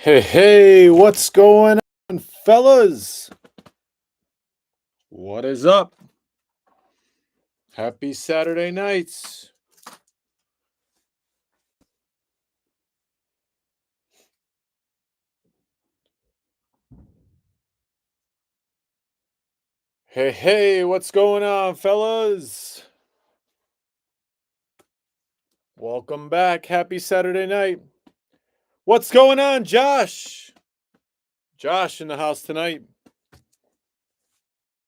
Hey, what's going on, fellas? What is up? Happy Saturday nights. Hey, what's going on, fellas? Welcome back. Happy Saturday night. What's going on, Josh? Josh in the house tonight.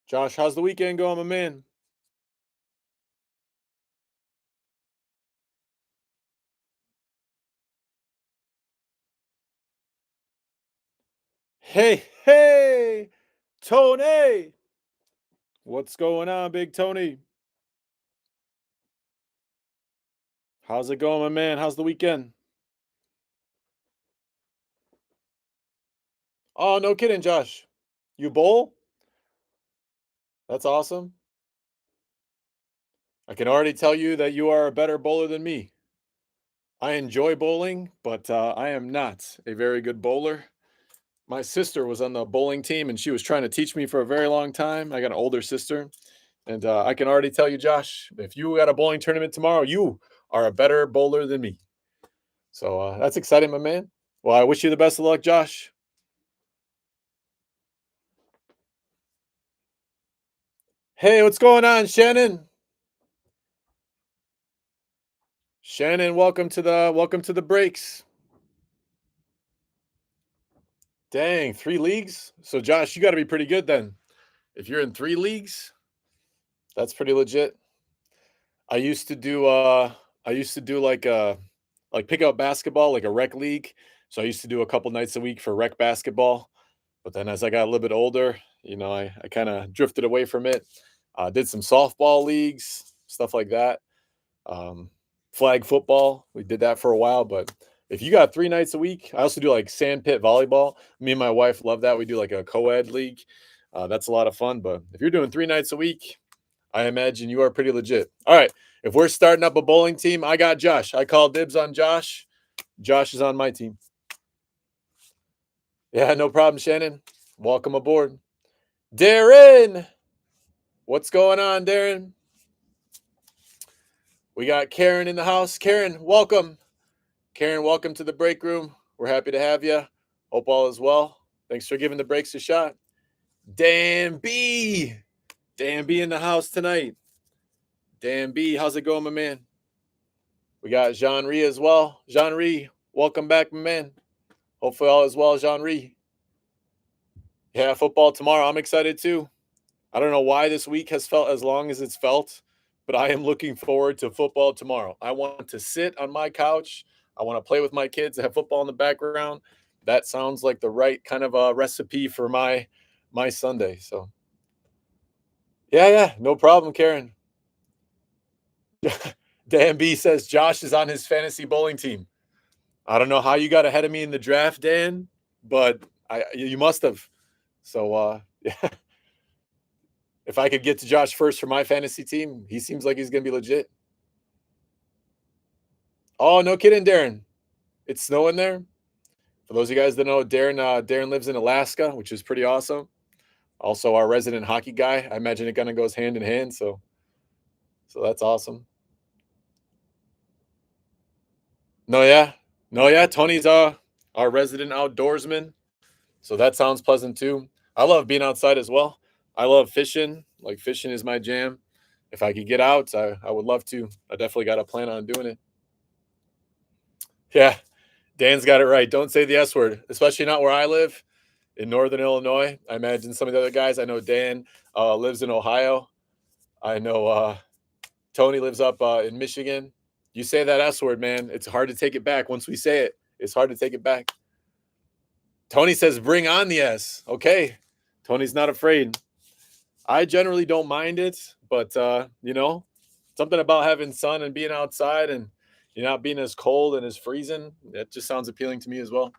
Josh, how's the weekend going, my man? Hey, Tony. What's going on, Big Tony? How's it going, my man? How's the weekend? Oh, no kidding, Josh. You bowl? That's awesome. I can already tell you that you are a better bowler than me. I enjoy bowling, but I am not a very good bowler. My sister was on the bowling team and she was trying to teach me for a very long time. I got an older sister. And I can already tell you, Josh, if you got a bowling tournament tomorrow, you are a better bowler than me. So that's exciting, my man. Well, I wish you the best of luck, Josh. Hey, what's going on, Shannon? Shannon, welcome to the breaks. Dang, 3 leagues? So Josh, you got to be pretty good then. If you're in 3 leagues, that's pretty legit. I used to do like pick up basketball, like a rec league. So I used to do a couple nights a week for rec basketball. But then as I got a little bit older, I kind of drifted away from it. Did some softball leagues, stuff like that. Um, Flag football, we did that for a while. But if you got 3 nights a week, I also do like sand pit volleyball. Me and my wife love that. We do like a co-ed league. That's a lot of fun. But if you're doing 3 nights a week, I imagine you are pretty legit. All right. If we're starting up a bowling team, I got Josh. I call dibs on Josh. Josh is on my team. Yeah, no problem, Shannon. Welcome aboard. Darren. What's going on, Darren? We got Karen in the house. Karen, welcome. Karen, welcome to the break room. We're happy to have you. Hope all is well. Thanks for giving the breaks a shot. Dan B. Dan B in the house tonight. Dan B, how's it going, my man? We got Jean Ree as well. Jean Ree, welcome back, my man. Hopefully all is well, Jean Ree. Yeah, football tomorrow. I'm excited too. I don't know why this week has felt as long as it's felt, but I am looking forward to football tomorrow. I want to sit on my couch. I want to play with my kids, have football in the background. That sounds like the right kind of a recipe for my Sunday. So yeah, no problem, Karen. Dan B says Josh is on his fantasy bowling team. I don't know how you got ahead of me in the draft, Dan, but you must have. So yeah, if I could get to Josh first for my fantasy team, he seems like he's gonna be legit. Oh, no kidding, Darren. It's snowing there. For those of you guys that know, Darren lives in Alaska, which is pretty awesome. Also, our resident hockey guy. I imagine it kind of goes hand in hand. So that's awesome. No, yeah. Tony's our resident outdoorsman. So that sounds pleasant too. I love being outside as well. I love fishing. Like fishing is my jam. If I could get out, I would love to. I definitely got a plan on doing it. Yeah, Dan's got it right. Don't say the S word, especially not where I live in Northern Illinois. I imagine some of the other guys. I know Dan lives in Ohio. I know Tony lives up in Michigan. You say that S word, man. It's hard to take it back. Once we say it, it's hard to take it back. Tony says, bring on the S. Okay. Tony's not afraid. I generally don't mind it, but something about having sun and being outside and you're not being as cold and as freezing, that just sounds appealing to me as well.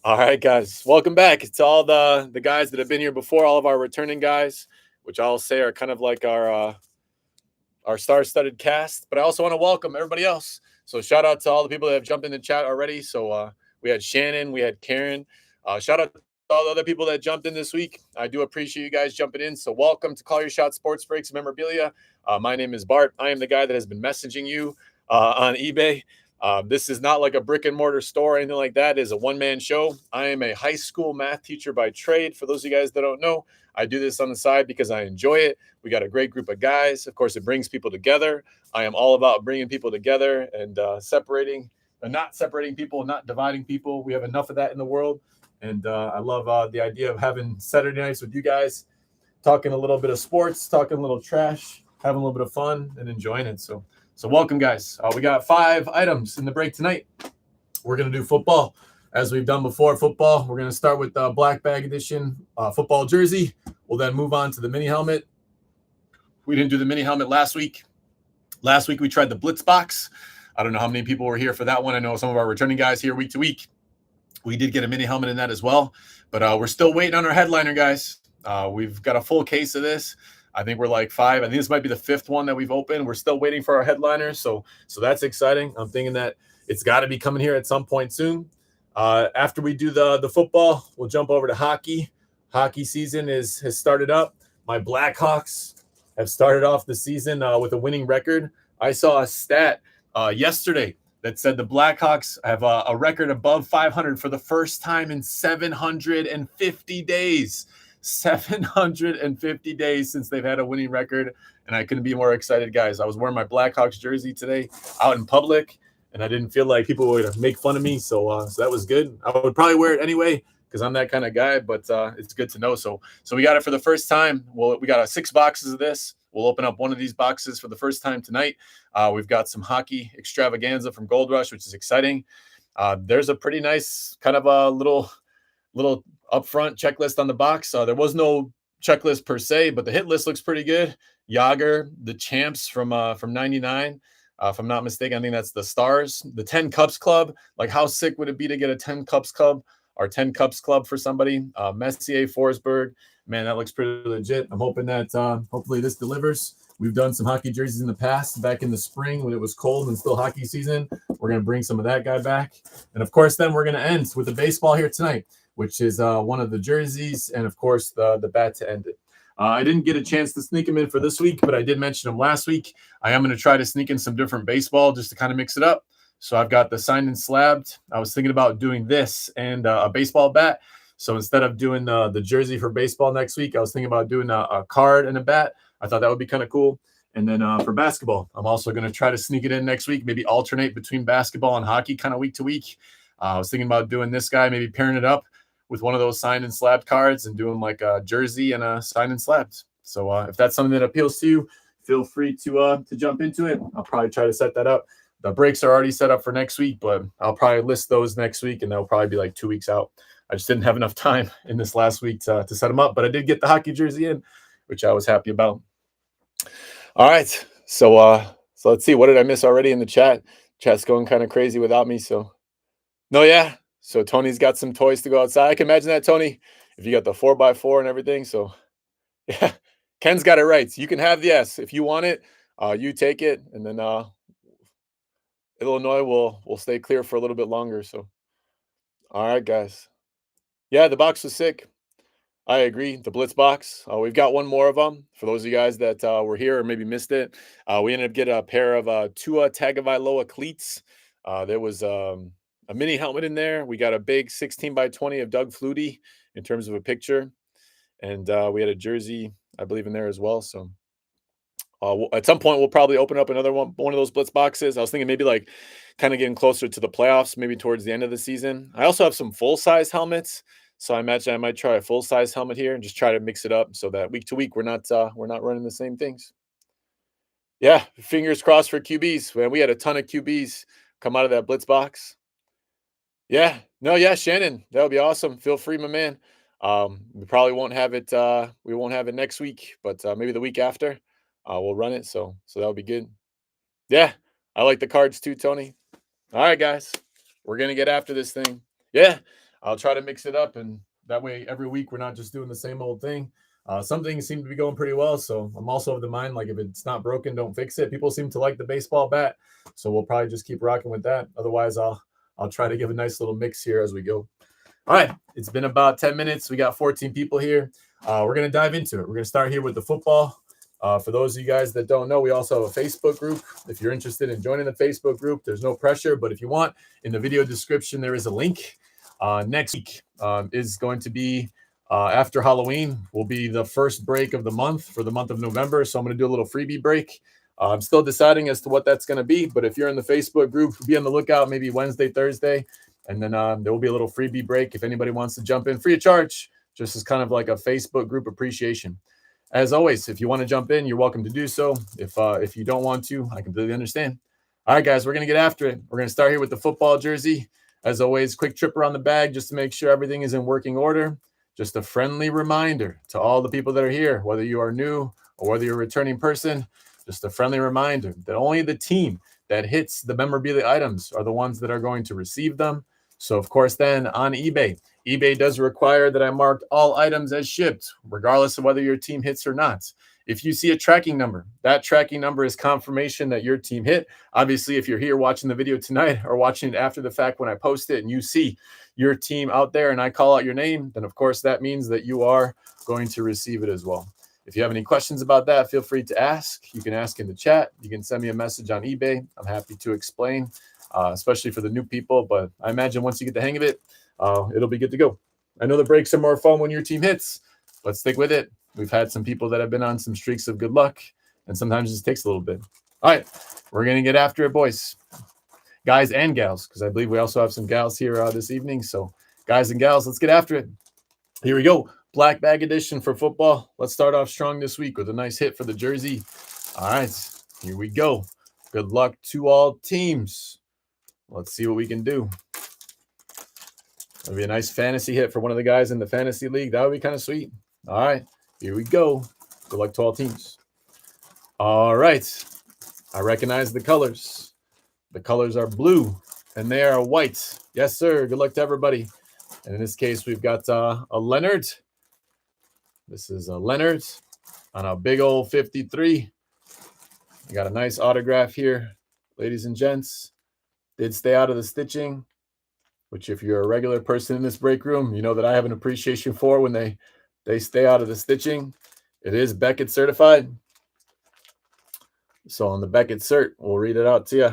All right, guys, welcome back. It's all the guys that have been here before, all of our returning guys, which I'll say are kind of like our star-studded cast. But I also want to welcome everybody else. So shout out to all the people that have jumped in the chat already. So We had Shannon, we had Karen. Shout out to all the other people that jumped in this week. I do appreciate you guys jumping in. So welcome to Call Your Shot Sports Breaks Memorabilia. My name is Bart. I am the guy that has been messaging you on eBay. This is not like a brick and mortar store or anything like that. It is a one-man show. I am a high school math teacher by trade. For those of you guys that don't know, I do this on the side because I enjoy it. We got a great group of guys. Of course, it brings people together. I am all about bringing people together and not separating people, not dividing people. We have enough of that in the world. And I love the idea of having Saturday nights with you guys, talking a little bit of sports, talking a little trash, having a little bit of fun, and enjoying it. So welcome, guys. We got 5 items in the break tonight. We're going to do football as we've done before. Football, we're going to start with the Black Bag Edition football jersey. We'll then move on to the mini helmet. We didn't do the mini helmet last week. Last week, we tried the Blitz box. I don't know how many people were here for that one. I know some of our returning guys here week to week. We did get a mini helmet in that as well. But we're still waiting on our headliner, guys. We've got a full case of this. I think we're like 5. I think this might be the 5th one that we've opened. We're still waiting for our headliner, so that's exciting. I'm thinking that it's got to be coming here at some point soon. After we do the football, we'll jump over to hockey. Hockey season has started up. My Blackhawks have started off the season with a winning record. I saw a stat yesterday that said the Blackhawks have a record above 500 for the first time in 750 days. 750 days since they've had a winning record, and I couldn't be more excited, guys. I was wearing my Blackhawks jersey today out in public, and I didn't feel like people would make fun of me, so that was good. I would probably wear it anyway because I'm that kind of guy, but it's good to know. So we got it for the first time. Well, we got 6 boxes of this. We'll open up one of these boxes for the first time tonight. We've got some hockey extravaganza from Gold Rush, which is exciting. There's a pretty nice kind of a little upfront checklist on the box. There was no checklist per se, but the hit list looks pretty good. Yager, the champs from 99. If I'm not mistaken, I think that's the Stars. The 10 Cups Club. Like, how sick would it be to get a 10 Cups Club or 10 Cups Club for somebody? Messier, Forsberg. Man, that looks pretty legit. I'm hoping that hopefully this delivers. We've done some hockey jerseys in the past, back in the spring when it was cold and still hockey season. We're going to bring some of that guy back. And, of course, then we're going to end with the baseball here tonight, which is one of the jerseys and, of course, the bat to end it. I didn't get a chance to sneak them in for this week, but I did mention them last week. I am going to try to sneak in some different baseball just to kind of mix it up. So I've got the signed and slabbed. I was thinking about doing this and a baseball bat. So instead of doing the jersey for baseball next week, I was thinking about doing a card and a bat. I thought that would be kind of cool. And then for basketball, I'm also going to try to sneak it in next week, maybe alternate between basketball and hockey kind of week to week. I was thinking about doing this guy, maybe pairing it up with one of those signed and slabbed cards and doing like a jersey and a signed and slabbed. So if that's something that appeals to you, feel free to jump into it. I'll probably try to set that up. The breaks are already set up for next week, but I'll probably list those next week, and they'll probably be like 2 weeks out. I just didn't have enough time in this last week to set them up, but I did get the hockey jersey in, which I was happy about. All right, so let's see. What did I miss already in the chat? Chat's going kind of crazy without me, so no, yeah. So Tony's got some toys to go outside. I can imagine that, Tony, if you got the 4x4 and everything. So yeah, Ken's got it right. So you can have the S if you want it. You take it, and then Illinois will stay clear for a little bit longer. So all right, guys. Yeah, the box was sick. I agree. The Blitz box. We've got one more of them. For those of you guys that were here or maybe missed it, we ended up getting a pair of Tua Tagovailoa cleats. There was a mini helmet in there. We got a big 16x20 of Doug Flutie in terms of a picture. And we had a jersey, I believe, in there as well. So at some point, we'll probably open up another one of those Blitz boxes. I was thinking maybe like kind of getting closer to the playoffs, maybe towards the end of the season. I also have some full-size helmets. So I imagine I might try a full-size helmet here and just try to mix it up so that week to week we're not running the same things. Yeah, fingers crossed for QBs. Man, we had a ton of QBs come out of that Blitz box. Yeah, no, yeah, Shannon, that would be awesome. Feel free, my man. We probably won't have it. We won't have it next week, but maybe the week after, we'll run it. So that'll be good. Yeah, I like the cards too, Tony. All right, guys, we're gonna get after this thing. Yeah, I'll try to mix it up, and that way every week we're not just doing the same old thing. Some things seem to be going pretty well, so I'm also of the mind, like, if it's not broken, don't fix it. People seem to like the baseball bat, so we'll probably just keep rocking with that. Otherwise, I'll I'll try to give a nice little mix here as we go. All right, it's been about 10 minutes. We got 14 people here. We're going to dive into it. We're going to start here with the football. For those of you guys that don't know, we also have a Facebook group. If you're interested in joining the Facebook group, there's no pressure, but if you want, in the video description, there is a link. Next week is going to be after Halloween, will be the first break of the month for the month of November. So I'm going to do a little freebie break. I'm still deciding as to what that's going to be, but if you're in the Facebook group, be on the lookout maybe Wednesday, Thursday, and then there will be a little freebie break if anybody wants to jump in free of charge, just as kind of like a Facebook group appreciation. As always, if you want to jump in, you're welcome to do so. If you don't want to, I completely understand. All right, guys, we're going to get after it. We're going to start here with the football jersey. As always, quick trip around the bag just to make sure everything is in working order. Just a friendly reminder to all the people that are here, whether you are new or whether you're a returning person, just a friendly reminder that only the team that hits the memorabilia items are the ones that are going to receive them. So, of course, then on eBay does require that I mark all items as shipped, regardless of whether your team hits or not. If you see a tracking number, that tracking number is confirmation that your team hit. Obviously, if you're here watching the video tonight or watching it after the fact when I post it and you see your team out there and I call out your name, then of course that means that you are going to receive it as well. If you have any questions about that, feel free to ask. You can ask in the chat. You can send me a message on eBay. I'm happy to explain, especially for the new people. But I imagine once you get the hang of it, it'll be good to go. I know the breaks are more fun when your team hits, but stick with it. We've had some people that have been on some streaks of good luck, and sometimes it just takes a little bit. All right, we're going to get after it, boys. Guys and gals, because I believe we also have some gals here this evening. So guys and gals, let's get after it. Here we go. Black bag edition for football. Let's start off strong this week with a nice hit for the jersey. All right, here we go. Good luck to all teams. Let's see what we can do. That'll be a nice fantasy hit for one of the guys in the fantasy league. That would be kind of sweet. All right, here we go. Good luck to all teams. All right, I recognize the colors. The colors are blue and they are white. Yes, sir. Good luck to everybody. And in this case, we've got a Leonard. This is a Leonard on a big old 53. I got a nice autograph here, ladies and gents. Did stay out of the stitching, which if you're a regular person in this break room, you know that I have an appreciation for when they stay out of the stitching. It is Beckett certified. So on the Beckett cert, we'll read it out to you.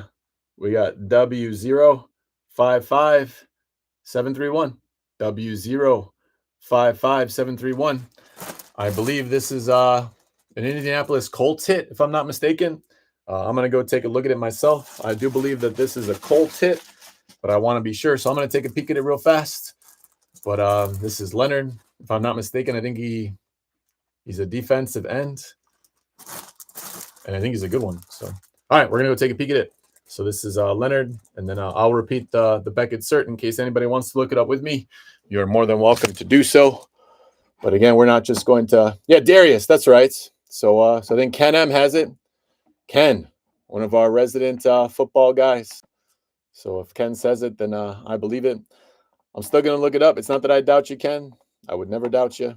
We got W055731. W055731. I believe this is an Indianapolis Colts hit, if I'm not mistaken. I'm going to go take a look at it myself. I do believe that this is a Colts hit, but I want to be sure. So I'm going to take a peek at it real fast. But this is Leonard. If I'm not mistaken, I think he's a defensive end. And I think he's a good one. So, all right, we're going to go take a peek at it. So this is Leonard, and then I'll repeat the Beckett cert in case anybody wants to look it up with me. You're more than welcome to do so. But again, we're not just going to, Darius, that's right. So I think Ken M has it. Ken, one of our resident football guys. So if Ken says it, then I believe it. I'm still going to look it up. It's not that I doubt you, Ken. I would never doubt you.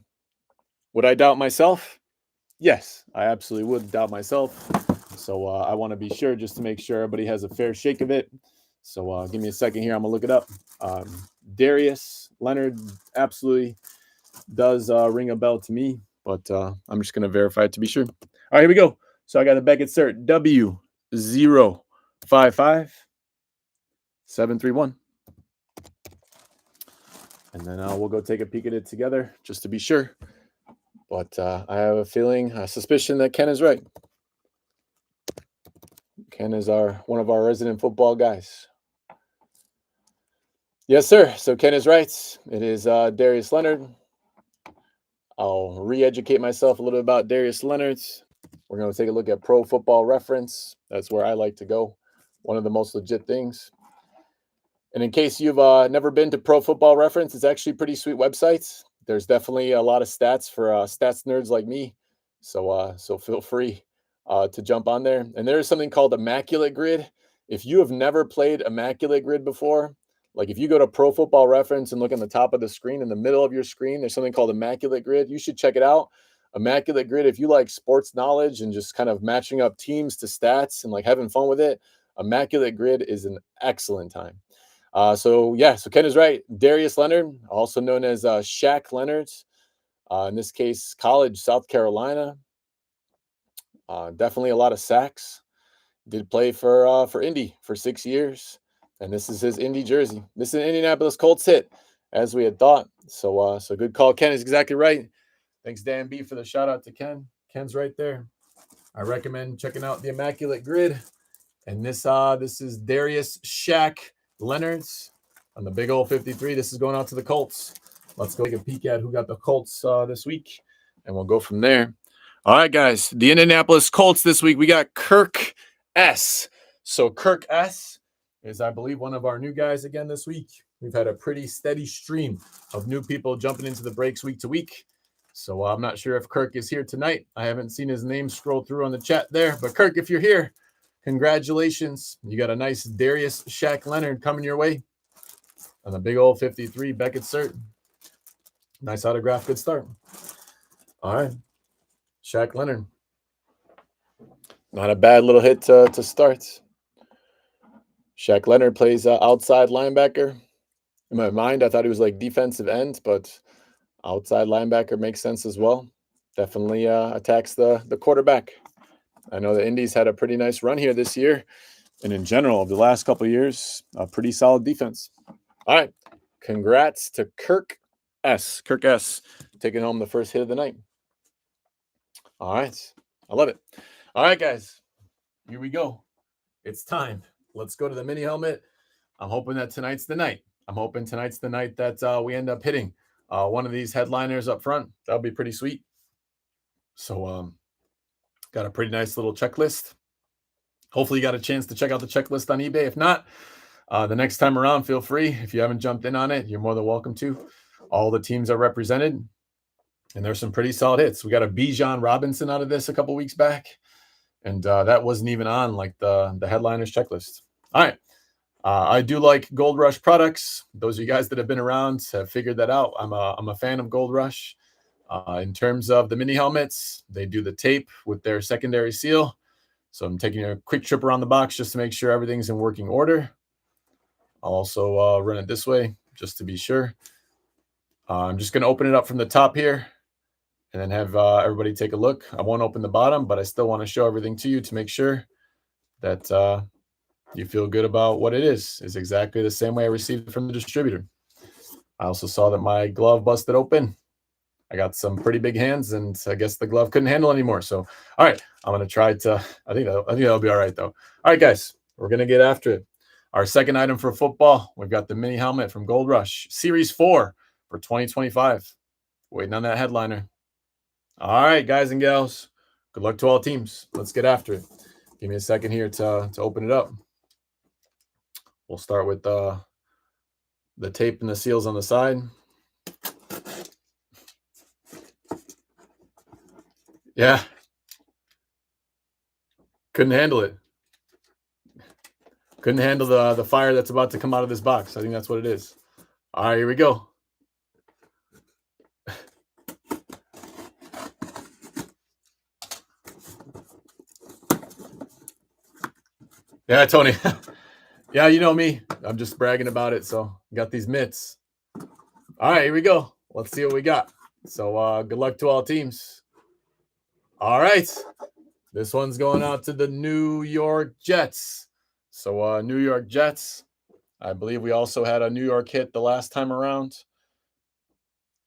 Would I doubt myself? Yes, I absolutely would doubt myself. So I want to be sure just to make sure everybody has a fair shake of it. So give me a second here. I'm going to look it up. Darius Leonard absolutely does ring a bell to me, but I'm just going to verify it to be sure. All right, here we go. So I got the Beckett cert W055731. And then we'll go take a peek at it together just to be sure. But I have a feeling, a suspicion that Ken is right. Ken is one of our resident football guys. Yes, sir. So Ken is right. It is Darius Leonard. I'll re-educate myself a little bit about Darius Leonard. We're going to take a look at Pro Football Reference. That's where I like to go. One of the most legit things. And in case you've never been to Pro Football Reference, it's actually a pretty sweet website. There's definitely a lot of stats for stats nerds like me. So feel free to jump on there. And there is something called Immaculate Grid. If you have never played Immaculate Grid before, like if you go to Pro Football Reference and look on the top of the screen, in the middle of your screen, there's something called Immaculate Grid. You should check it out. Immaculate Grid, if you like sports knowledge and just kind of matching up teams to stats and like having fun with it, Immaculate Grid is an excellent time. So Ken is right. Darius Leonard, also known as Shaq Leonard, in this case, college, South Carolina. Definitely a lot of sacks. Did play for Indy for 6 years, and this is his Indy jersey. This is an Indianapolis Colts hit, as we had thought. So good call. Ken is exactly right. Thanks, Dan B, for the shout out to Ken. Ken's right there. I recommend checking out the Immaculate Grid. And this is Darius Shaq Leonard's on the big old 53. This is going out to the Colts. Let's go take a peek at who got the Colts this week, and we'll go from there. All right, guys. The Indianapolis Colts this week, we got Kirk S. So Kirk S is, I believe, one of our new guys again this week. We've had a pretty steady stream of new people jumping into the breaks week to week. So I'm not sure if Kirk is here tonight. I haven't seen his name scroll through on the chat there. But Kirk, if you're here, congratulations. You got a nice Darius Shaq Leonard coming your way on the big old 53 Beckett cert. Nice autograph. Good start. All right. Shaq Leonard. Not a bad little hit to start. Shaq Leonard plays outside linebacker. In my mind, I thought he was like defensive end, but outside linebacker makes sense as well. Definitely attacks the quarterback. I know the Indies had a pretty nice run here this year. And in general, over the last couple of years, a pretty solid defense. All right. Congrats to Kirk S. Kirk S. taking home the first hit of the night. All right. I love it. All right, guys. Here we go. It's time. Let's go to the mini helmet. I'm hoping that tonight's the night. I'm hoping tonight's the night that we end up hitting one of these headliners up front. That'll be pretty sweet. So, got a pretty nice little checklist. Hopefully you got a chance to check out the checklist on eBay. If not, the next time around, feel free. If you haven't jumped in on it, you're more than welcome to. All the teams are represented, and there's some pretty solid hits. We got a Bijan Robinson out of this a couple weeks back, and that wasn't even on like the headliners checklist. All right. I do like Gold Rush products. Those of you guys that have been around have figured that out. I'm a fan of Gold Rush. In terms of the mini helmets, they do the tape with their secondary seal. So I'm taking a quick trip around the box just to make sure everything's in working order. I'll also run it this way just to be sure. I'm just going to open it up from the top here and then have everybody take a look. I won't open the bottom, but I still want to show everything to you to make sure that you feel good about what it is. It's exactly the same way I received it from the distributor. I also saw that my glove busted open. I got some pretty big hands, and I guess the glove couldn't handle anymore. So, all right, I'm going to try to, I think that'll be all right, though. All right, guys, we're going to get after it. Our second item for football, we've got the mini helmet from Gold Rush, Series 4 for 2025. Waiting on that headliner. All right, guys and gals, good luck to all teams. Let's get after it. Give me a second here to open it up. We'll start with the tape and the seals on the side. Yeah. Couldn't handle it. Couldn't handle the fire that's about to come out of this box. I think that's what it is. All right, here we go. Yeah, Tony. Yeah, you know me. I'm just bragging about it. So got these mitts. All right, here we go. Let's see what we got. So good luck to all teams. All right. This one's going out to the New York Jets. So New York Jets. I believe we also had a New York hit the last time around.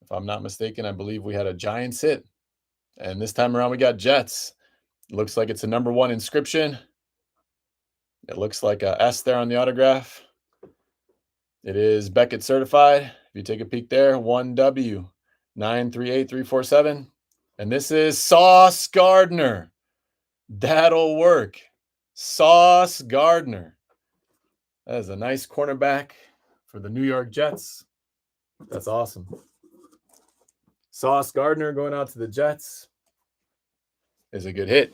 If I'm not mistaken, I believe we had a Giants hit. And this time around, we got Jets. It looks like it's a number 1 inscription. It looks like a S there on the autograph. It is Beckett certified. If you take a peek there, 1W938347. And this is Sauce Gardner. That'll work. Sauce Gardner. That is a nice cornerback for the New York Jets. That's awesome. Sauce Gardner going out to the Jets is a good hit.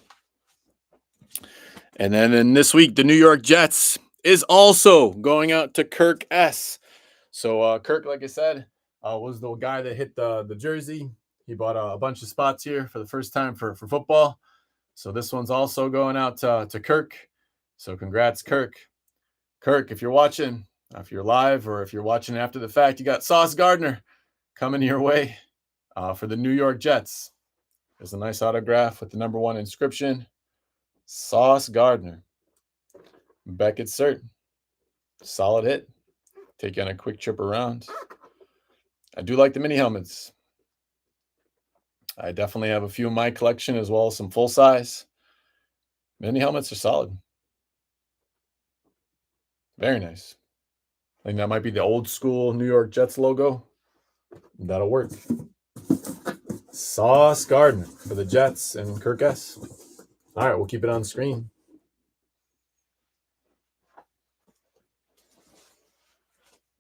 And then in this week, the New York Jets is also going out to Kirk S. So Kirk, like I said, was the guy that hit the jersey. He bought a bunch of spots here for the first time for football. So this one's also going out to Kirk. So congrats, Kirk. Kirk, if you're watching, If you're live or if you're watching after the fact, you got Sauce Gardner coming your way for the New York Jets. There's a nice autograph with the number 1 inscription. Sauce Gardner. Beckett Cert. Solid hit. Take on a quick trip around. I do like the mini helmets. I definitely have a few in my collection as well as some full size. Mini helmets are solid. Very nice. I think that might be the old school New York Jets logo. That'll work. Sauce Gardner for the Jets and Kirk S. All right, we'll keep it on screen.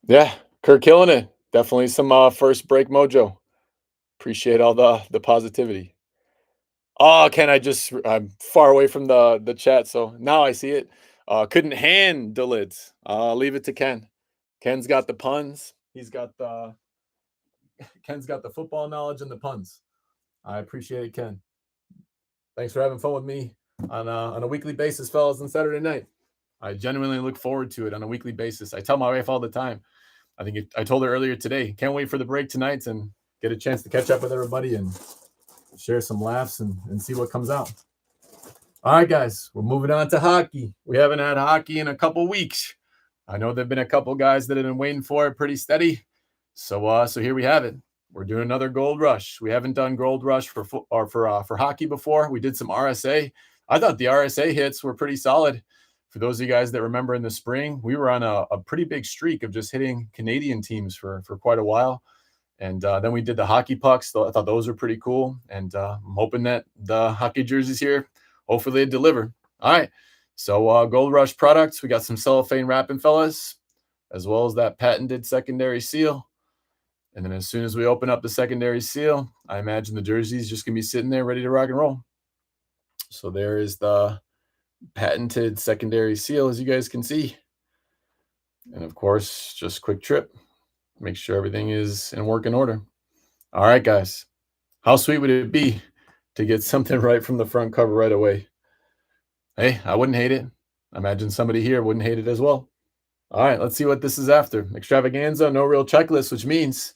Yeah, Kirk killing it. Definitely some first break mojo. Appreciate all the positivity. Oh, Ken, I'm far away from the chat, so now I see it. Couldn't handle it. Leave it to Ken. Ken's got the puns. Ken's got the football knowledge and the puns. I appreciate it, Ken. Thanks for having fun with me on a weekly basis, fellas, on Saturday night. I genuinely look forward to it on a weekly basis. I tell my wife all the time. I told her earlier today, can't wait for the break tonight and get a chance to catch up with everybody and share some laughs and see what comes out. All right, guys, we're moving on to hockey. We haven't had hockey in a couple weeks. I know there've been a couple guys that have been waiting for it pretty steady. So here we have it. We're doing another Gold Rush. We haven't done Gold Rush for hockey before. We did some RSA. I thought the RSA hits were pretty solid. For those of you guys that remember in the spring, we were on a pretty big streak of just hitting Canadian teams for quite a while. And then we did the hockey pucks. I thought those were pretty cool. And I'm hoping that the hockey jerseys here, hopefully they deliver. All right. So Gold Rush products, we got some cellophane wrapping, fellas, as well as that patented secondary seal. And then as soon as we open up the secondary seal, I imagine the jersey's just going to be sitting there ready to rock and roll. So there is the patented secondary seal, as you guys can see. And of course, just quick trip. Make sure everything is in working order. All right, guys. How sweet would it be to get something right from the front cover right away? Hey, I wouldn't hate it. I imagine somebody here wouldn't hate it as well. All right, let's see what this is after. Extravaganza, no real checklist, which means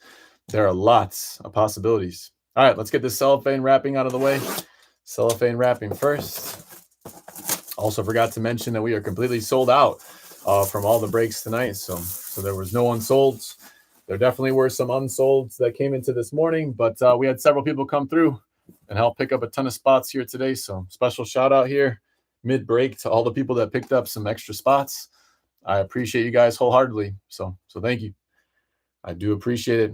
there are lots of possibilities. All right, let's get this cellophane wrapping out of the way. Cellophane wrapping first. Also forgot to mention that we are completely sold out from all the breaks tonight. So there was no unsolds. There definitely were some unsolds that came into this morning, but we had several people come through and help pick up a ton of spots here today. So special shout out here mid-break to all the people that picked up some extra spots. I appreciate you guys wholeheartedly. So thank you. I do appreciate it.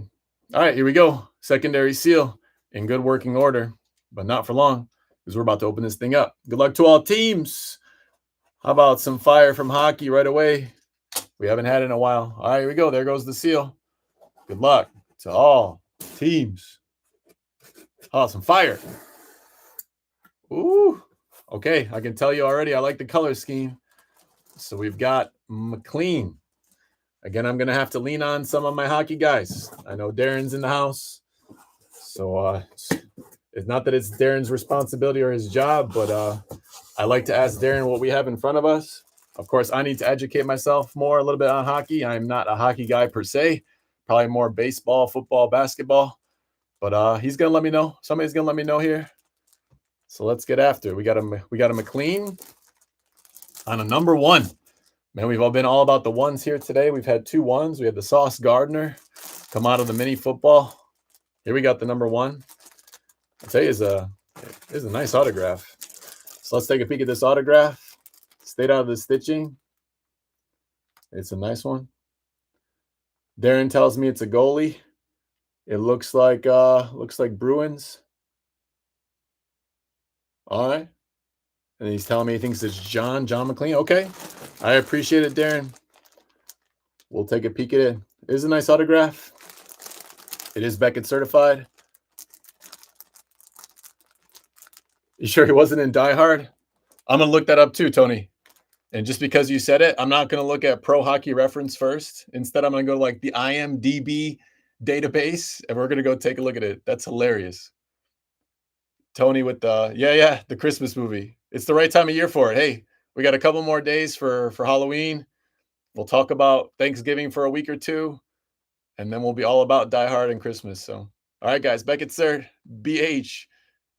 All right, here we go. Secondary seal in good working order, but not for long because we're about to open this thing up. Good luck to all teams. How about some fire from hockey right away? We haven't had it in a while. All right, here we go. There goes the seal. Good luck to all teams. Oh, some fire. Ooh. Okay, I can tell you already I like the color scheme. So we've got McLean. Again, I'm going to have to lean on some of my hockey guys. I know Darren's in the house. So it's not that it's Darren's responsibility or his job, but I like to ask Darren what we have in front of us. Of course, I need to educate myself more a little bit on hockey. I'm not a hockey guy per se. Probably more baseball, football, basketball. But he's going to let me know. Somebody's going to let me know here. So let's get after it. We got a McLean on a number 1. Man, we've all been all about the ones here today. We've had 2 ones. We had the Sauce Gardner come out of the mini football. Here we got the number 1. I'll tell you, it's a nice autograph. So let's take a peek at this autograph. Stayed out of the stitching. It's a nice one. Darren tells me it's a goalie. It looks like Bruins. All right. And he's telling me he thinks it's John McLean. Okay. I appreciate it, Darren. We'll take a peek at it. It is a nice autograph. It is Beckett certified. You sure he wasn't in Die Hard? I'm going to look that up too, Tony. And just because you said it, I'm not going to look at Pro Hockey Reference first. Instead, I'm going to go to like the IMDb database, and we're going to go take a look at it. That's hilarious. Tony with the Christmas movie. It's the right time of year for it. Hey, we got a couple more days for Halloween. We'll talk about Thanksgiving for a week or two, and then we'll be all about Die Hard and Christmas. So, all right, guys, Beckett Sir, BH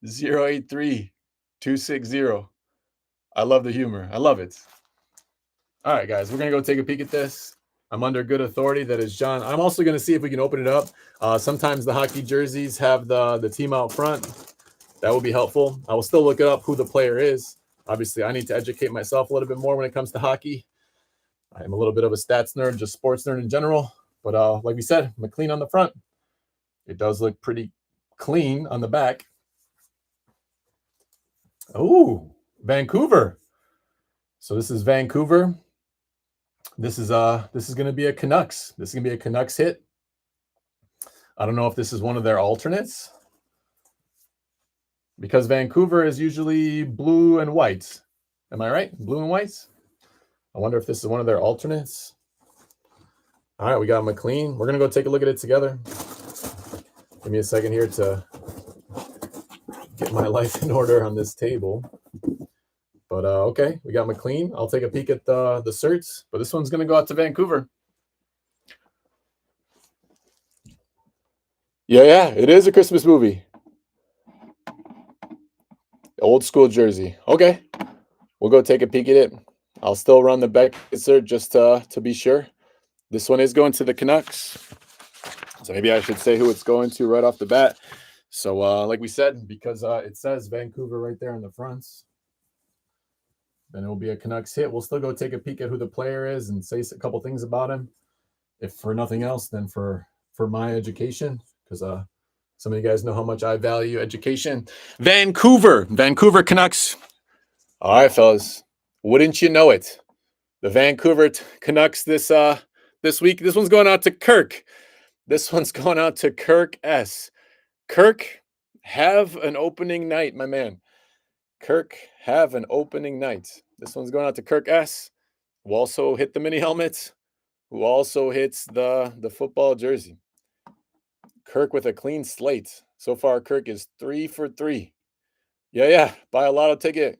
083260. I love the humor. I love it. All right, guys, we're going to go take a peek at this. I'm under good authority. That is John. I'm also going to see if we can open it up. Sometimes the hockey jerseys have the team out front. That would be helpful. I will still look up who the player is. Obviously, I need to educate myself a little bit more when it comes to hockey. I'm a little bit of a stats nerd, just sports nerd in general. But like we said, McLean on the front. It does look pretty clean on the back. Oh, Vancouver. So this is Vancouver. This is going to be a Canucks. This is going to be a Canucks hit. I don't know if this is one of their alternates, because Vancouver is usually blue and white. Am I right? Blue and whites. I wonder if this is one of their alternates. All right, we got McLean. We're going to go take a look at it together. Give me a second here to get my life in order on this table. But okay, we got McLean. I'll take a peek at the certs, but this one's going to go out to Vancouver. Yeah, it is a Christmas movie. Old school jersey. Okay, we'll go take a peek at it. I'll still run the Beckett cert just to be sure. This one is going to the Canucks. So maybe I should say who it's going to right off the bat. So like we said, because it says Vancouver right there in the fronts, then it will be a Canucks hit. We'll still go take a peek at who the player is and say a couple things about him. If for nothing else, then for my education, because some of you guys know how much I value education. Vancouver Canucks. All right, fellas. Wouldn't you know it? The Vancouver Canucks this week. This one's going out to Kirk. This one's going out to Kirk S. Kirk, have an opening night, my man. Kirk, have an opening night. This one's going out to Kirk S., who also hit the mini helmet, who also hits the football jersey. Kirk with a clean slate. So far, Kirk is 3 for 3. Yeah. Buy a lotto ticket.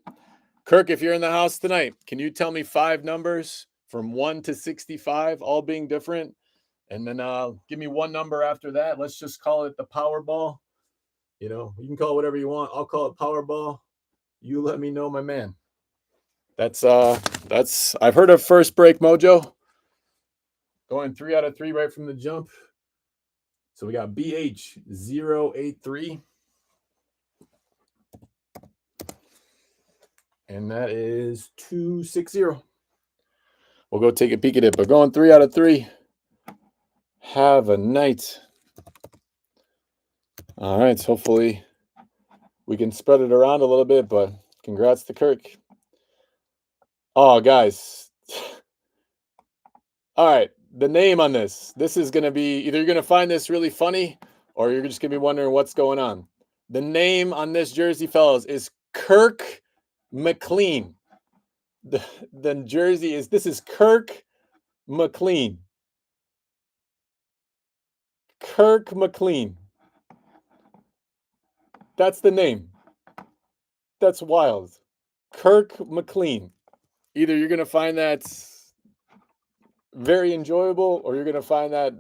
Kirk, if you're in the house tonight, can you tell me 5 numbers from 1 to 65, all being different? And then give me one number after that. Let's just call it the Powerball. You know, you can call it whatever you want. I'll call it Powerball. You let me know, my man. That's I've heard of First Break Mojo. Going 3 out of 3 right from the jump. So we got BH083. And that is 260. We'll go take a peek at it. But going 3 out of 3. Have a night. All right. So hopefully we can spread it around a little bit, but congrats to Kirk. Oh, guys. All right. The name on this is going to be, either you're going to find this really funny or you're just going to be wondering what's going on. The name on this jersey, fellas, is Kirk McLean. The jersey is Kirk McLean. Kirk McLean. That's the name. That's wild. Kirk McLean. Either you're going to find that very enjoyable or you're going to find that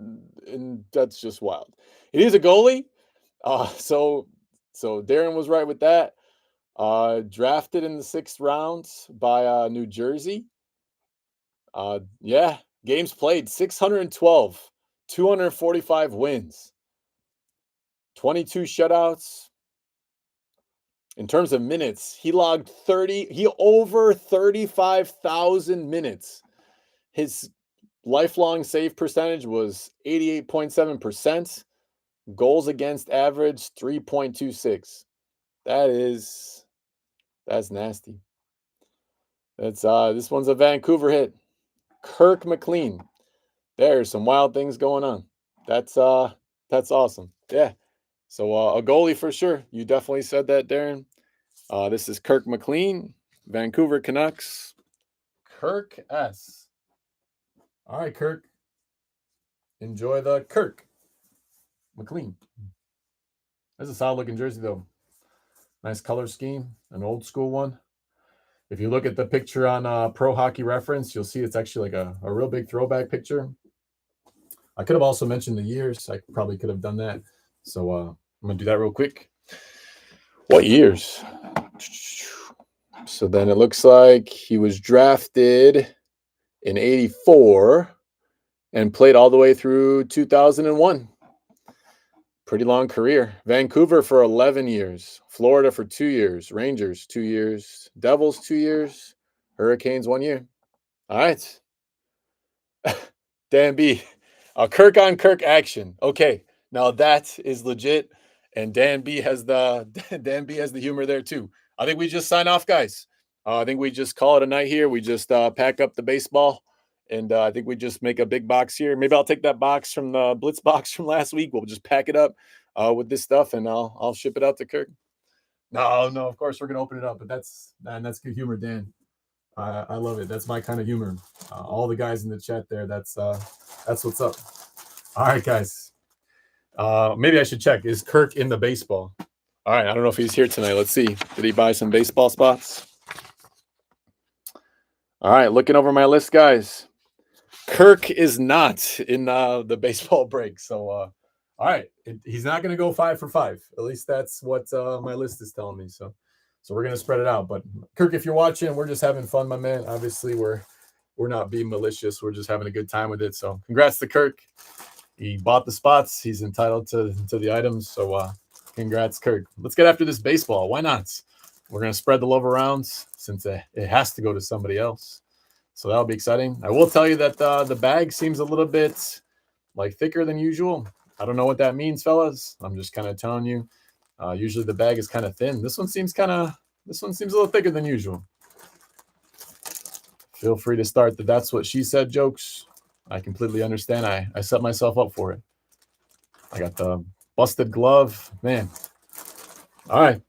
and that's just wild. It is a goalie. So Darren was right with that. Drafted in the 6th round by New Jersey. Games played 612, 245 wins, 22 shutouts. In terms of minutes, he logged over 35,000 minutes. His lifelong save percentage was 88.7%. Goals against average 3.26. That's nasty. That's this one's a Vancouver hit. Kirk McLean. There's some wild things going on. That's awesome. Yeah. So a goalie for sure. You definitely said that, Darren. This is Kirk McLean, Vancouver Canucks. Kirk S. All right, Kirk. Enjoy the Kirk McLean. That's a solid looking jersey, though. Nice color scheme, an old school one. If you look at the picture on Pro Hockey Reference, you'll see it's actually like a real big throwback picture. I could have also mentioned the years. I probably could have done that. So I'm going to do that real quick. What years? So then it looks like he was drafted in 84 and played all the way through 2001. Pretty long career. Vancouver for 11 years. Florida for 2 years. Rangers 2 years. Devils 2 years. Hurricanes 1 year. All right. Dan B. Kirk on Kirk action. Okay. Now that is legit. And Dan B has the humor there too. I think we just sign off, guys. I think we just call it a night here. We just pack up the baseball, and I think we just make a big box here. Maybe I'll take that box from the Blitz box from last week. We'll just pack it up with this stuff, and I'll ship it out to Kirk. No, of course we're gonna open it up, but that's good humor, Dan. I love it. That's my kind of humor. All the guys in the chat there. That's what's up. All right, guys. Maybe I should check. Is Kirk in the baseball? All right. I don't know if he's here tonight. Let's see. Did he buy some baseball spots? All right. Looking over my list, guys. Kirk is not in the baseball break. So, all right. He's not going to go 5 for 5. At least that's what my list is telling me. So we're going to spread it out. But Kirk, if you're watching, we're just having fun, my man. Obviously, we're not being malicious. We're just having a good time with it. So congrats to Kirk. He bought the spots. He's entitled to the items. So congrats, Kirk. Let's get after this baseball. Why not? We're going to spread the love around since it has to go to somebody else. So that'll be exciting. I will tell you that the bag seems a little bit like thicker than usual. I don't know what that means, fellas. I'm just kind of telling you. Usually the bag is kind of thin. This one seems a little thicker than usual. Feel free to start the "that's what she said" jokes. I completely understand. I set myself up for it. I got the busted glove. Man. All right.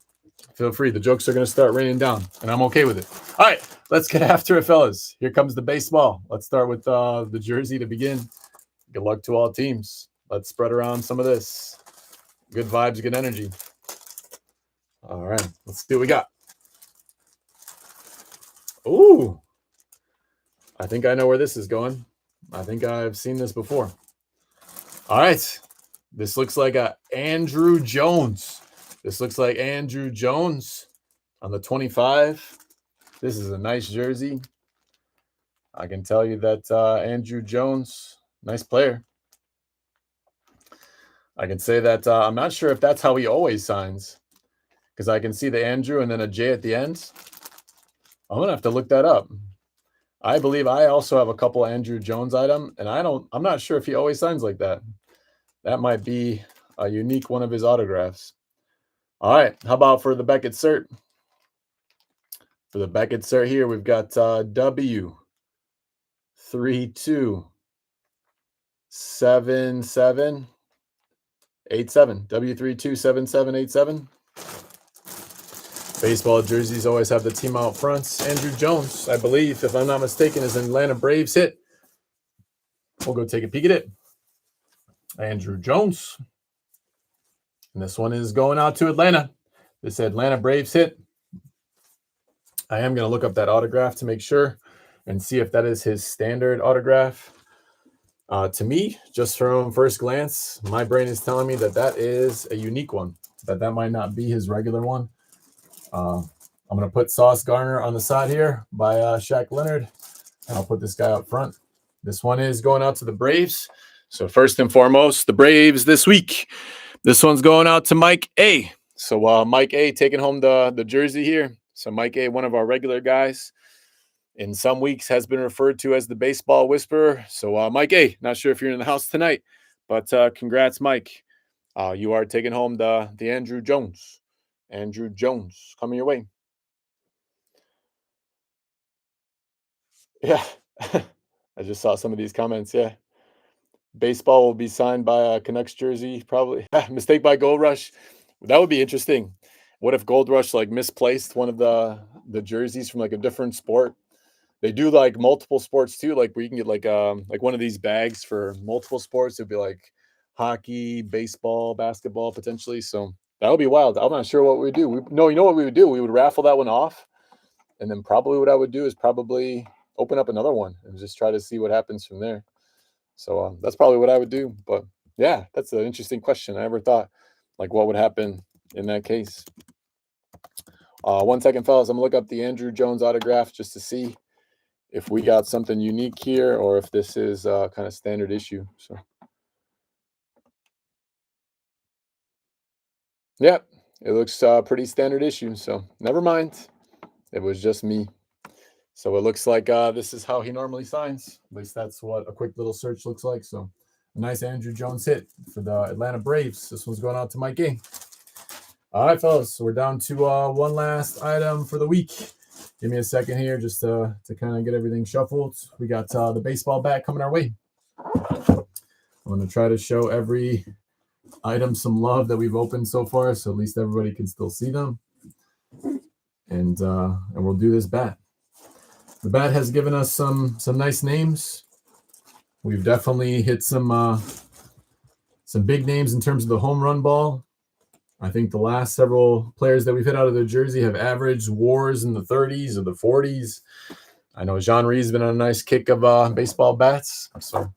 Feel free. The jokes are going to start raining down, and I'm okay with it. All right. Let's get after it, fellas. Here comes the baseball. Let's start with the jersey to begin. Good luck to all teams. Let's spread around some of this. Good vibes, good energy. All right. Let's see what we got. Ooh. I think I know where this is going. I think I've seen this before. All right. This looks like Andrew Jones. This looks like Andrew Jones on the 25. This is a nice jersey. I can tell you that Andrew Jones, nice player. I can say that I'm not sure if that's how he always signs, because I can see the Andrew and then a J at the end. I'm going to have to look that up. I believe I also have a couple Andrew Jones item, and I'm not sure if he always signs like that. That might be a unique one of his autographs. All right. How about for the Beckett cert? For the Beckett cert here, we've got W 327787. W327787. Baseball jerseys always have the team out fronts. Andrew Jones, I believe, if I'm not mistaken, is an Atlanta Braves hit. We'll go take a peek at it. Andrew Jones. And this one is going out to Atlanta. This Atlanta Braves hit. I am going to look up that autograph to make sure and see if that is his standard autograph. To me, just from first glance, my brain is telling me that is a unique one, that might not be his regular one. I'm going to put Sauce Garner on the side here by Shaq Leonard, and I'll put this guy up front. This one is going out to the Braves. So first and foremost, the Braves this week. This one's going out to Mike A. So Mike A taking home the jersey here. So Mike A, one of our regular guys, in some weeks has been referred to as the baseball whisperer. So Mike A, not sure if you're in the house tonight, but congrats, Mike. You are taking home the Andrew Jones. Andrew Jones coming your way. Yeah. I just saw some of these comments. Yeah. Baseball will be signed by a Canucks jersey, probably. Mistake by Gold Rush. That would be interesting. What if Gold Rush like misplaced one of the jerseys from like a different sport? They do like multiple sports too, like where you can get like one of these bags for multiple sports. It'd be like hockey, baseball, basketball, potentially. So that would be wild. I'm not sure what we would do. You know what we would do? We would raffle that one off, and then probably what I would do is probably open up another one and just try to see what happens from there. So that's probably what I would do. But yeah, that's an interesting question. I never thought like what would happen in that case. 1 second, fellas. I'm gonna look up the Andrew Jones autograph just to see if we got something unique here or if this is kind of standard issue. So yeah, it looks pretty standard issue. So never mind. It was just me. So it looks like this is how he normally signs. At least that's what a quick little search looks like. So a nice Andrew Jones hit for the Atlanta Braves. This one's going out to Mike A. All right, fellas. So we're down to one last item for the week. Give me a second here just to kind of get everything shuffled. We got the baseball bat coming our way. I'm going to try to show every item some love that we've opened so far, so at least everybody can still see them. And we'll do this bat. The bat has given us some nice names. We've definitely hit some big names in terms of the home run ball. I think the last several players that we've hit out of their jersey have averaged WARs in the 30s or the 40s. I know Jean-Rie's been on a nice kick of baseball bats. So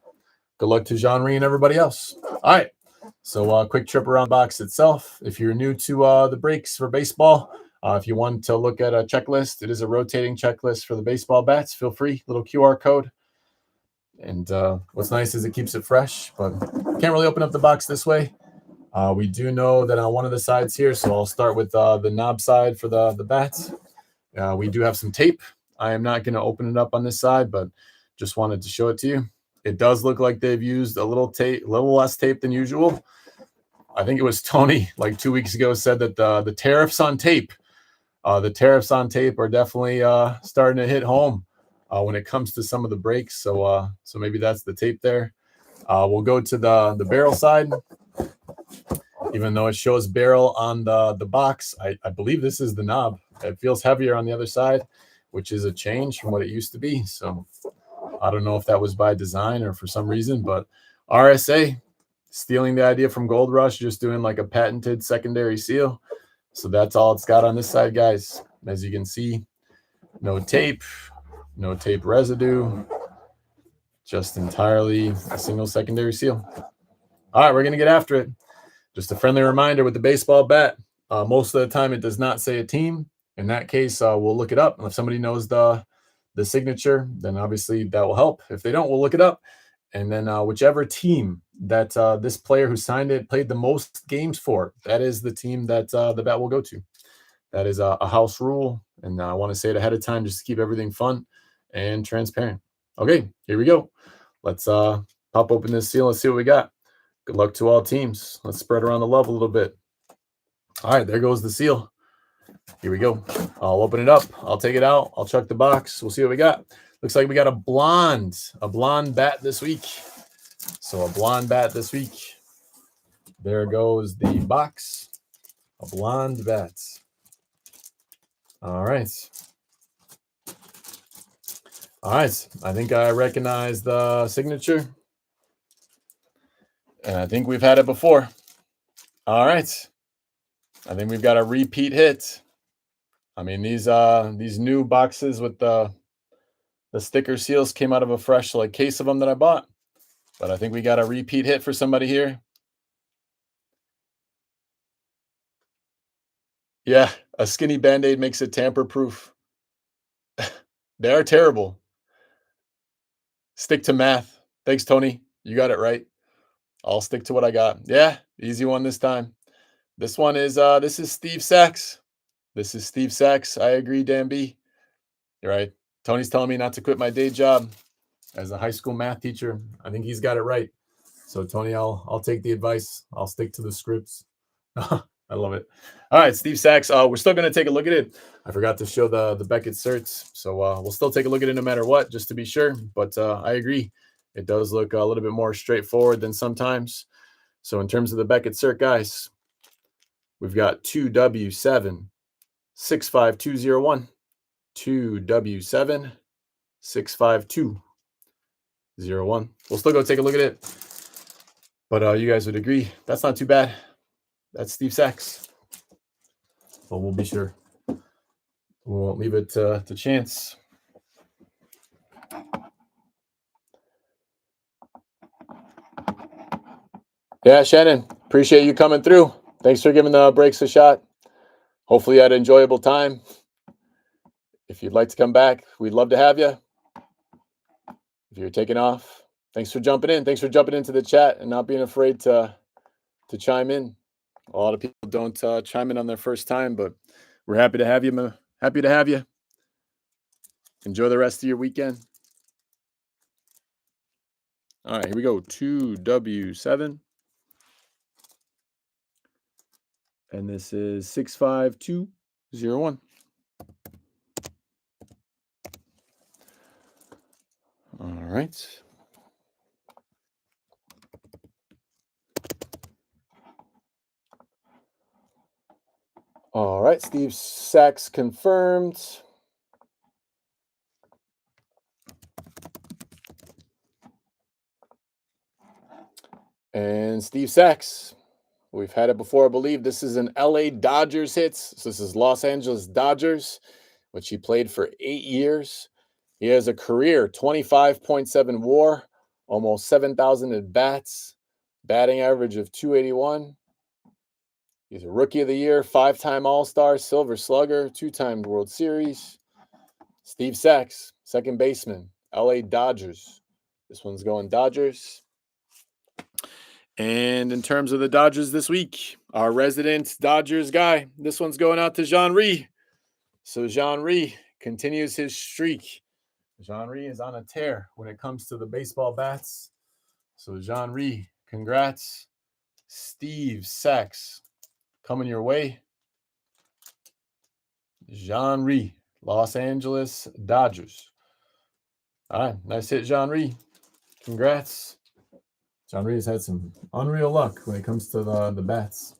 good luck to Jean-Rie and everybody else. All right. So quick trip around the box itself. If you're new to the breaks for baseball, if you want to look at a checklist, it is a rotating checklist for the baseball bats. Feel free, little QR code. And what's nice is it keeps it fresh, but can't really open up the box this way. We do know that on one of the sides here, so I'll start with the knob side for the bats. We do have some tape. I am not going to open it up on this side, but just wanted to show it to you. It does look like they've used a little less tape than usual. I think it was Tony like 2 weeks ago said that the tariffs on tape are definitely starting to hit home when it comes to some of the breaks. So maybe that's the tape there. We'll go to the barrel side. Even though it shows barrel on the box, I believe this is the knob. It feels heavier on the other side, which is a change from what it used to be. So I don't know if that was by design or for some reason, but RSA stealing the idea from Gold Rush, just doing like a patented secondary seal. So that's all it's got on this side, guys. As you can see, no tape residue, just entirely a single secondary seal. All right, we're going to get after it. Just a friendly reminder with the baseball bat, most of the time it does not say a team. In that case, we'll look it up. And if somebody knows the signature, then obviously that will help. If they don't, we'll look it up. And then whichever team that this player who signed it played the most games for, that is the team that the bat will go to. That is a house rule. And I want to say it ahead of time just to keep everything fun and transparent. Okay, here we go. Let's pop open this seal and see what we got. Good luck to all teams. Let's spread around the love a little bit. All right, there goes the seal. Here we go. I'll open it up. I'll take it out. I'll chuck the box. We'll see what we got. Looks like we got a blonde bat this week. So a blonde bat this week. There goes the box. A blonde bat. All right. All right. I think I recognize the signature. And I think we've had it before. All right. I think we've got a repeat hit. I mean, these new boxes with the sticker seals came out of a fresh like case of them that I bought. But I think we got a repeat hit for somebody here. Yeah, a skinny Band-Aid makes it tamper-proof. They are terrible. Stick to math. Thanks, Tony. You got it right. I'll stick to what I got. Yeah, easy one this time. This one is this is Steve Sachs. This is Steve Sachs. I agree, Dan B. You're right. Tony's telling me not to quit my day job as a high school math teacher. I think he's got it right. So Tony, I'll take the advice. I'll stick to the scripts. I love it. All right, Steve Sachs. We're still going to take a look at it. I forgot to show the Beckett certs, so we'll still take a look at it no matter what, just to be sure. But I agree, it does look a little bit more straightforward than sometimes. So in terms of the Beckett cert, guys, we've got 2W7 65201, 2W7 65201. We'll still go take a look at it, but you guys would agree that's not too bad. That's Steve Sachs. But we'll be sure. We won't leave it to chance. Yeah, Shannon, appreciate you coming through. Thanks for giving the breaks a shot. Hopefully, you had an enjoyable time. If you'd like to come back, we'd love to have you. If you're taking off, thanks for jumping in. Thanks for jumping into the chat and not being afraid to chime in. A lot of people don't chime in on their first time, but we're happy to have you. Happy to have you. Enjoy the rest of your weekend. All right, here we go. 2W7. And this is 65201. All right. All right, Steve Sachs confirmed. And Steve Sachs, we've had it before, I believe. This is an LA Dodgers hits. So this is Los Angeles Dodgers, which he played for 8 years. He has a career 25.7 WAR, almost 7,000 at bats, batting average of 281. He's a Rookie of the Year, 5-time All-Star, Silver Slugger, 2-time World Series. Steve Sachs, second baseman, LA Dodgers. This one's going Dodgers. And in terms of the Dodgers this week, our resident Dodgers guy, this one's going out to Jean-Ry. So Jean-Ry continues his streak. Jean-Ry is on a tear when it comes to the baseball bats. So Jean-Ry, congrats. Steve Sachs, coming your way. Jean-Ry, Los Angeles Dodgers. All right, nice hit, Jean-Ry. Congrats. Jean-Ry has had some unreal luck when it comes to the bats.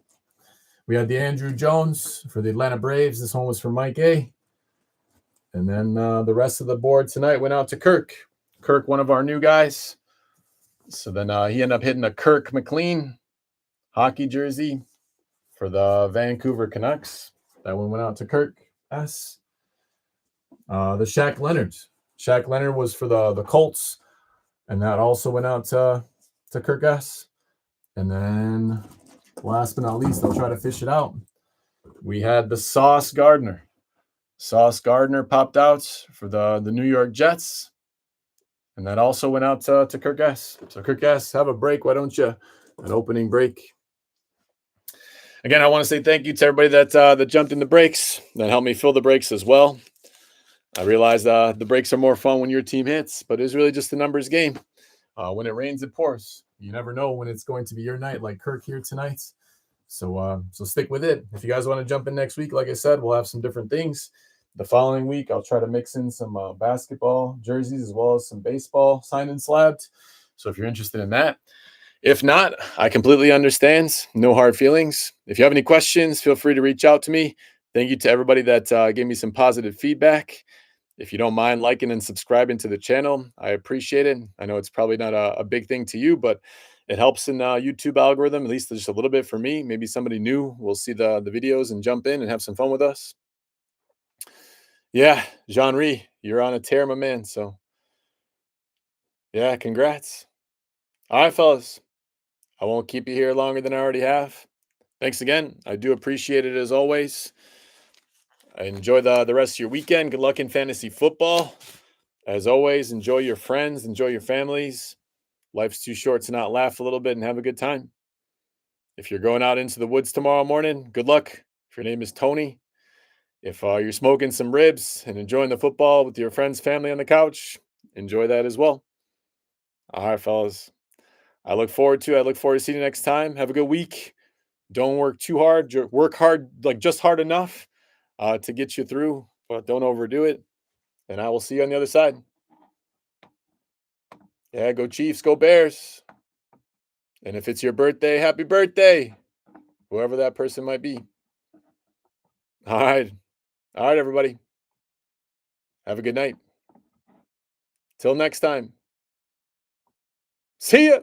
We had the Andrew Jones for the Atlanta Braves. This one was for Mike A. And then the rest of the board tonight went out to Kirk. Kirk, one of our new guys. So then he ended up hitting a Kirk McLean hockey jersey for the Vancouver Canucks. That one went out to Kirk S. The Shaq Leonard. Shaq Leonard was for the Colts. And that also went out to Kirk S. And then last but not least, I'll try to fish it out. We had the Sauce Gardner. Sauce Gardner popped out for the New York Jets. And that also went out to Kirk S. So Kirk S, have a break. Why don't you? An opening break. Again, I want to say thank you to everybody that jumped in the breaks, that helped me fill the breaks as well. I realize the breaks are more fun when your team hits, but it's really just a numbers game. When it rains, it pours. You never know when it's going to be your night, like Kirk here tonight. So stick with it. If you guys want to jump in next week, like I said, we'll have some different things. The following week, I'll try to mix in some basketball jerseys as well as some baseball signed and slabbed. So if you're interested in that. If not, I completely understand. No hard feelings. If you have any questions, feel free to reach out to me. Thank you to everybody that gave me some positive feedback. If you don't mind liking and subscribing to the channel, I appreciate it. I know it's probably not a big thing to you, but it helps in YouTube algorithm, at least just a little bit for me. Maybe somebody new will see the videos and jump in and have some fun with us. Yeah, Jean-Ry, you're on a tear, my man. So, yeah, congrats. All right, fellas. I won't keep you here longer than I already have. Thanks again. I do appreciate it as always. Enjoy the rest of your weekend. Good luck in fantasy football. As always, enjoy your friends, enjoy your families. Life's too short to not laugh a little bit and have a good time. If you're going out into the woods tomorrow morning, good luck. If your name is Tony, if you're smoking some ribs and enjoying the football with your friends, family on the couch, enjoy that as well. All right, fellas. I look forward to seeing you next time. Have a good week. Don't work too hard. Work hard, like just hard enough to get you through, but don't overdo it. And I will see you on the other side. Yeah, go Chiefs, go Bears. And if it's your birthday, happy birthday, whoever that person might be. All right. All right, everybody. Have a good night. Till next time. See ya.